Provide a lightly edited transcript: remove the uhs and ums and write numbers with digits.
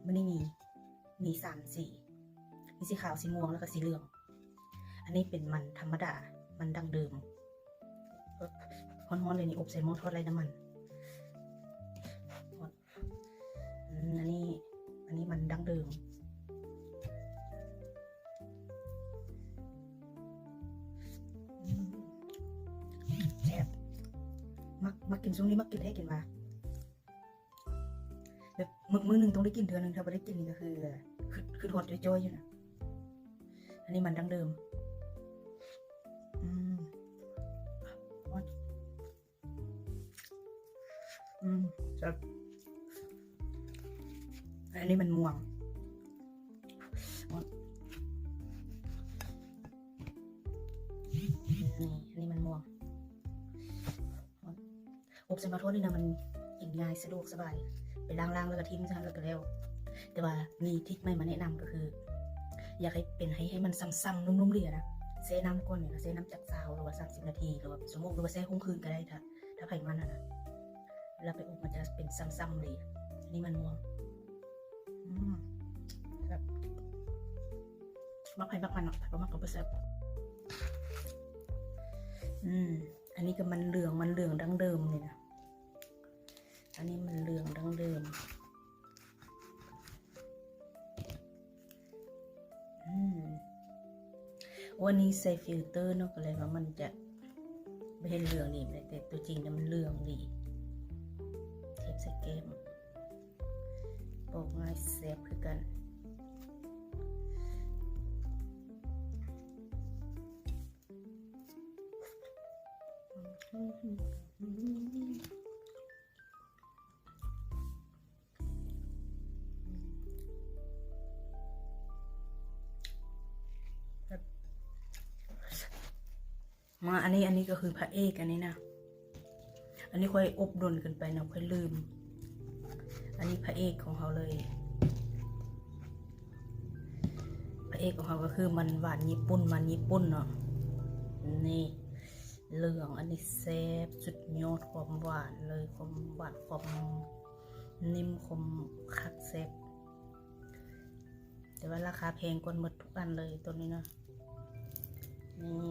มันนี่มี3 สีมีสีขาวสีม่วงแล้วก็สีเหลืองอันนี้เป็นมันธรรมดามันดั้งเดิมฮ้อนๆเลยนี่อบใส่หม้อทอดไร้น้ำมันอันนี้มันดั้งเดิมแซ่บมักกินช่วงนี้มักกินให้กินมาแบบมื้อหนึ่งต้องได้กินเดือนหนึ่งถ้าไม่ได้กินนี่ก็คือทอดจ้อยๆอยู่นะอันนี้มันดั้งเดิมครับอันนี้มันม่วงอันนี้มันม่วงอบใส่มาโทษนี่นะมันกินง่ายสะดวกสบายไปล้างๆแล้วก็ทิ้งซะแล้วก็แล้วแต่ว่ามีทริคใหม่มาแนะนำก็คืออยากให้เป็นให้มันซ้ำๆนุ่มๆเลยนะเซน้ำก้นเนี่ยเซน้ำจากซาวหรือว่า30 นาทีหรือว่าชั่วโมงหรือว่าเซคงคืนก็ได้ถ้าไขมันนะแล้วไปอบมันจะเป็นซ้ำๆเลยอันนี้มันม่วงครับมักไผ่มักมันเนาะแต่ก็มักกับเปอร์เซ็นต์อันนี้ก็มันเหลืองดั้งเดิมเลยนะอันนี้มันเหลืองดั้งเดิมวันนี้ใส่ฟิลเตอร์เนาะก็เลยว่ามันจะไม่เห็นเหลืองนี่แต่ตัวจริงเนี่ยมันเหลืองดีเทียบใส่เกมโปะง่ายเซฟคือกันมาอันนี้ก็คือพระเอกอันนี้นะอันนี้ค่อยอบดนกันไปนะค่อยลืมอันนี้พระเอกของเขาเลยพระเอกของเขาก็คือมันหวานญี่ปุ่นเนาะนี่เหลืองอันนี้แซ่บสุดยอดความหวานเลยความหวานความนิ่มความคักแซ่บแต่ว่าราคาแพงกว่าหมดทุกอันเลยตัวนี้นะนี่